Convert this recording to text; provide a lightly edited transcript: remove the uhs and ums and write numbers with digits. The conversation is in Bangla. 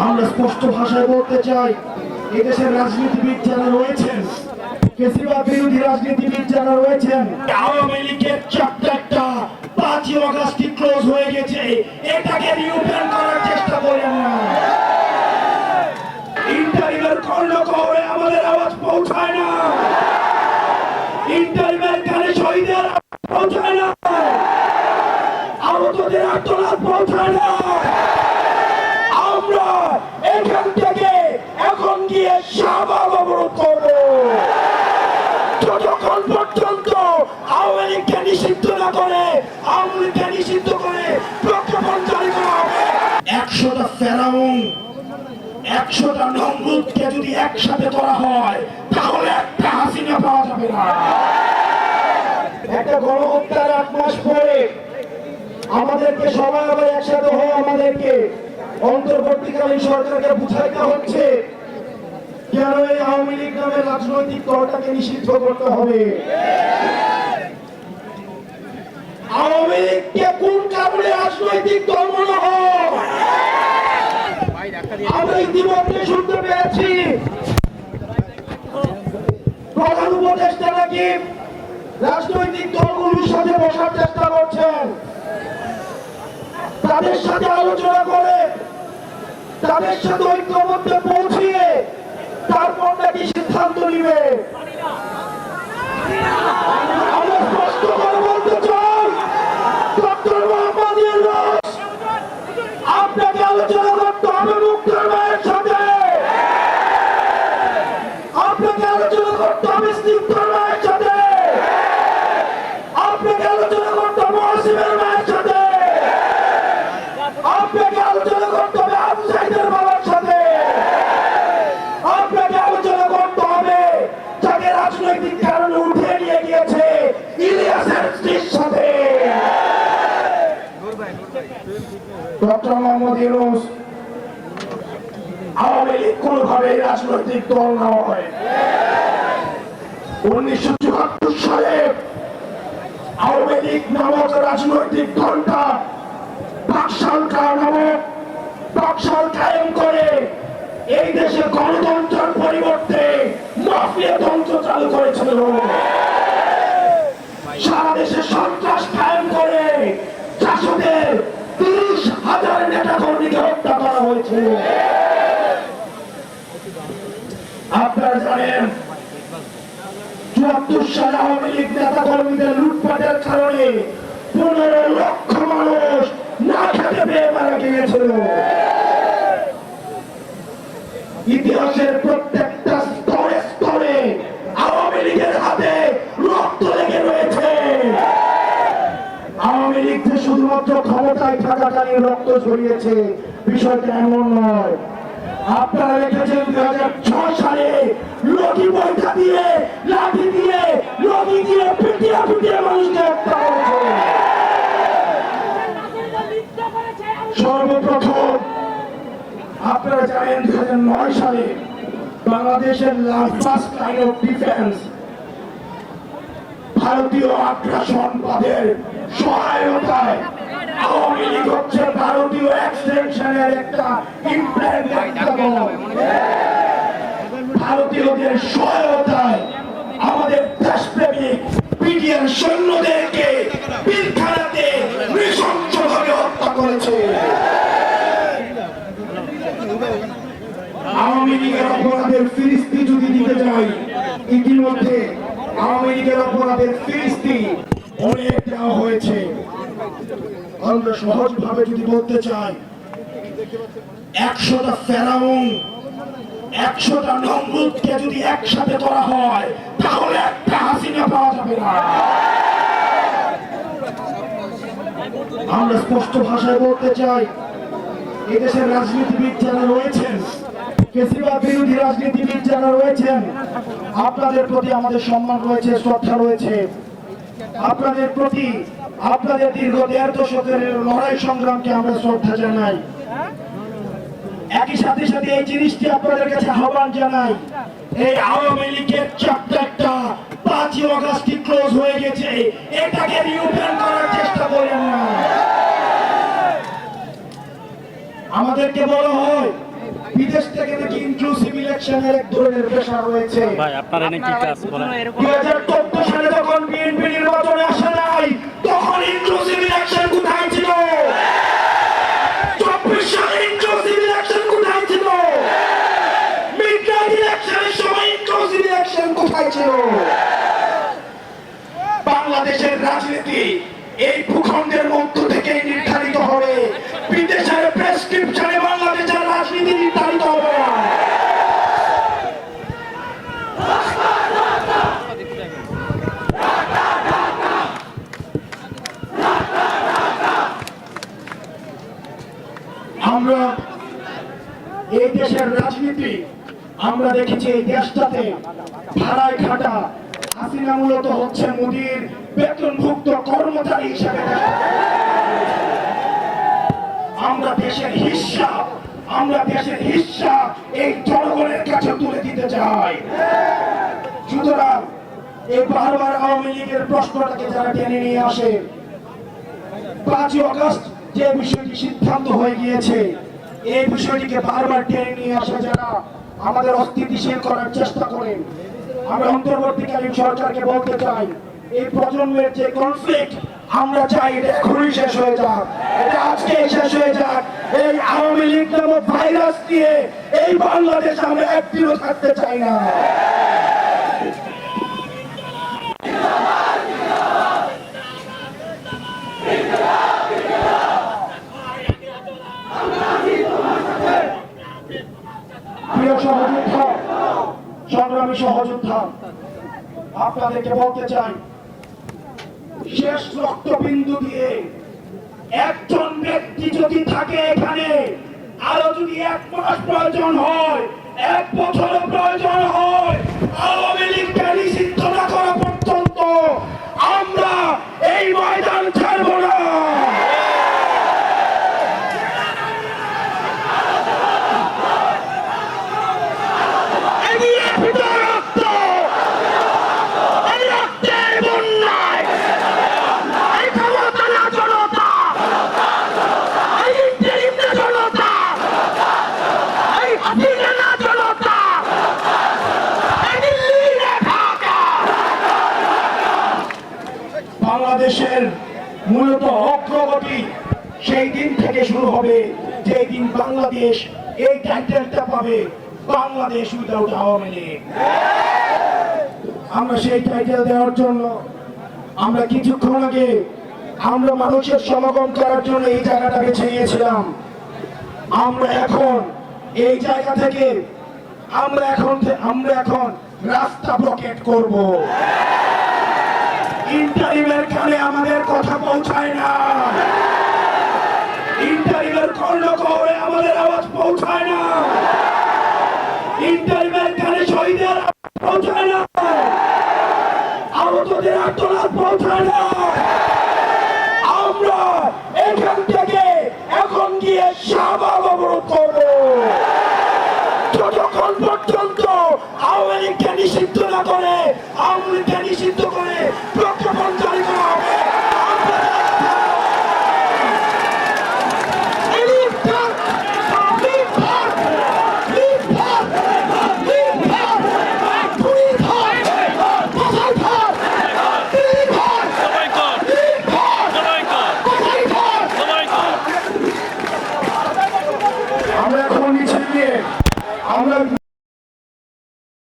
আমরা স্পষ্ট ভাষায় বলতে চাই, এদেশের রাজনীতিবিদ যারা রয়েছেন, কেজরিওয়াল বিরোধী রাজনীতিবিদ যারা রয়েছেন, আওয়ামী লীগের চ্যাপ্টারটা 5ই অগাস্টে ক্লোজ হয়ে গেছে, এটাকে রিওপেন করার চেষ্টা করেন না। ইন্টারিমের কর্ণকহরে আমাদের আওয়াজ পৌঁছায় না, ইন্টারিমের কানে শহীদের পৌঁছায় না, আহতদের আর্তনাদ পৌঁছায় না। আমরা এখান থেকে এখন গিয়ে শাহবাগ অবরোধ করব, যতক্ষণ পর্যন্ত আওয়ামী লীগকে নিষিদ্ধ না করে, আওয়ামী লীগকে নিষিদ্ধ করে প্রজ্ঞাপন জারি করা হবে। 100টা ফেরাউন, 100টা নমরুদকে যদি একসাথে করা হয়, তাহলে একটা হাসিনা পাওয়া যাবে না। একটা গণহত্যার 8 মাস পরে আমাদেরকে সবাই আবার একসাথে হয়ে আমাদেরকে অন্তর্বর্তীকালীন সরকারকে বুঝাইতে হচ্ছে কেন এই আওয়ামী লীগ নামের রাজনৈতিক দলটাকে নিষিদ্ধ করতে হবে। আওয়ামী লীগকে কোন কারণে রাজনৈতিক দল মনে হয়? আমরা ইতিমধ্যে শুনতে পেয়েছি প্রধান উপদেষ্টা নাকি রাজনৈতিক দলগুলোর সাথে বসার চেষ্টা করছেন, তাদের সাথে আলোচনা করে, তাদের সাথে ঐক্যমত্যে পৌঁছিয়ে তারপর নাকি সিদ্ধান্ত নিবে। আমরা স্পষ্ট করে বলতে চাই, ডক্টর মোহাম্মদ ইউনূস, আপনাকে আলোচনা করতে হবে মুক্তির মায়ের সাথে, আপনাকে আলোচনা করতে হবে স্নিগ্ধর মায়ের সাথে, আপনাকে আলোচনা করতে হবে ওয়াসিমের মায়ের সাথে, আপনাকে আলোচনা করতে হবে আবু সাইদের বাবার সাথে, আপনাকে আলোচনা করতে হবে যাকে রাজনৈতিক কারণে উঠে নিয়ে গিয়েছে ইলিয়াসের স্ত্রীর সাথে। ডক্টর মোহাম্মদ ইউনূস, আওয়ামী লীগ কোনোভাবেই রাজনৈতিক দল নয়। 1974 সালে আওয়ামী লীগ নামক রাজনৈতিক দলটা বাকশাল কায়েম করে এই দেশে গণতন্ত্রের পরিবর্তে মাফিয়া তন্ত্র চালু করেছিল। সারা দেশে সন্ত্রাস কায়েম করে জাসদের 30,000 নেতা কর্মীকে হত্যা করা হয়েছিল। আপনারা জানেন 74 সালে আওয়ামী লীগ নেতা কর্মীদের লুটপাটের কারণে 15 লক্ষ মানুষ না খেতে পেয়ে মারা গিয়েছিল। ইতিহাসের প্রত্যেকটা স্তরে স্তরে আওয়ামী লীগের হাতে রক্ত লেগে রয়েছে। আওয়ামী লীগ যে শুধুমাত্র ক্ষমতায় থাকাকালীন রক্ত ঝরিয়েছে, বিষয়টা এমন নয়। আপনারা দেখেছেন 2006 সালে লগি বৈঠা দিয়ে, লাঠি দিয়ে, লগি দিয়ে পিটিয়ে পিটিয়ে মানুষকে হত্যা করেছে। সর্বপ্রথম আপনারা জানেন 2009 সালে বাংলাদেশের ফার্স্ট লাইন অফ ডিফেন্স ভারতীয় আগ্রাসনবাদের সহায়তায় আওয়ামী লীগ হচ্ছে ভারতীয় এক্সটেনশনের একটা ভারতীয়দের সহায়তায় আমাদের দেশপ্রেমিক পিডিআর সৈন্যদেরকে পিলখানাতে নৃশংসভাবে হত্যা করেছে। আওয়ামী লীগের অপরাধের ফিরিস্তি যদি দিতে যাই, ইতিমধ্যে আওয়ামী লীগের অপরাধের ফিরিস্তি অনেক দেওয়া হয়েছে। আমরা সহজ ভাবে যদি বলতে চাই, 100টা ফেরাউন, 100টা নমরুদকে যদি একসাথে করা হয়, তাহলে একটা হাসিনা পাওয়া যাবে না। আমরা স্পষ্ট ভাষায় বলতে চাই, এদেশের রাজনীতিবিদ যারা রয়েছেন, কেজরিওয়াল বিরোধী রাজনীতিবিদ যারা রয়েছেন, আপনাদের প্রতি আমাদের সম্মান রয়েছে, শ্রদ্ধা রয়েছে। আপনাদের প্রতি আপনাদের দীর্ঘ 1.5 দশকের লড়াই সংগ্রামকে আমরা শ্রদ্ধা জানাই। একই সাথে সাথে এই জিনিসটি আপনাদের কাছে আহ্বান জানাই, এই আওয়ামী লীগের চ্যাপ্টারটা 5ই অগাস্টে ক্লোজ হয়ে গেছে, এটাকে রিওপেন করার চেষ্টা করেন না। আমাদেরকে বলা হয় ইলেকশনের এক ধরনের প্রেশার রয়েছে। ভাই আপনার এনে কি কাজ বলেন? 2014 সালে যখন বিএনপি নির্বাচনে আসে নাই, তখন ইনক্লুসিভ ইলেকশন কোথায় ছিল? 24 সালে ইনক্লুসিভ ইলেকশন কোথায় ছিল? মিডনাইট ইলেকশনের সময় ইনক্লুসিভ ইলেকশন কোথায় ছিল? বাংলাদেশের রাজনীতি এই ভূখণ্ডের মধ্য থেকে নির্ধারিত হবে। বিদেশের প্রেসক্রিপশনে বাংলাদেশের রাজনীতি নির্ধারিত হবে না। আমরা এই দেশের রাজনীতি আমরা দেখেছি, এই দেশটাতে ভাড়ায় খাটা হাসিনা মূলত হচ্ছে মোদির বেতনভুক্ত কর্মচারী হিসেবে। আমরা দেশের হিস্সা এই জনগণের কাছে তুলে দিতে চাই। সুতরাং এই বারবার আওয়ামী লীগের প্রশ্নটাকে যারা টেনে নিয়ে আসে, 5 আগস্ট যে বিষয়টি সিদ্ধান্ত হয়ে গিয়েছে, এই বিষয়টিকে বারবার টেনে নিয়ে আসে যারা আমাদের অস্থিতিশীল করার চেষ্টা করেন, আমরা অন্তর্বর্তীকালীন সরকারকে বলতে চাই, এই প্রজন্মের যে কনফ্লিক্ট আমরা চাই এটা এখনই শেষ হয়ে যাক, এটা আজকে শেষ হয়ে যাক। এই আওয়ামী লীগ নামক ভাইরাস দিয়ে এই বাংলাদেশে আমরা একদিনও থাকতে চাই না। প্রিয় সহযোদ্ধা, সংগ্রামী সহযোদ্ধা, আপনাদেরকে বলতে চাই, শেষ রক্তবিন্দু দিয়ে একজন ব্যক্তি যদি থাকে এখানে, আরো যদি 1 মাস প্রয়োজন হয়, 1 বছর প্রয়োজন হয়, আওয়ামী লীগকে নিষিদ্ধ না করা পর্যন্ত আমরা এই ময়দান ছাড়ব না। বাংলাদেশের মূলত অগ্রগতি সেই দিন থেকে শুরু হবে যেই দিন বাংলাদেশ এই টাইটেলটা পাবে, বাংলাদেশ উইদাউট আওয়ামী লীগ। আমরা সেই টাইটেল দেওয়ার জন্য আমরা কিছুক্ষণ আগে আমরা মানুষের সমাগম করার জন্য এই জায়গাটা বেছে নিয়েছিলাম। আমরা এখন এই জায়গা থেকে আমরা এখন রাস্তা ব্লকেট করব। ইন্টারিমের কানে আমাদের কথা পৌঁছায় না, ইন্টারিমের কর্ণকোহরে আমাদের আওয়াজ পৌঁছায় না, ইন্টারিমের কানে শহীদের পৌঁছায় না, আহতদের আত্মনাদ পৌঁছায় না। আমরা এখান থেকে এখন গিয়ে শাহবাগ অবরোধ করব, যতক্ষণ পর্যন্ত আওয়ামী লীগকে নিষিদ্ধ না করে, আওয়ামী লীগকে নিষিদ্ধ করে প্রজ্ঞাপন জারি করা হবে। আমরা এখন মিছিল নিয়ে আমরা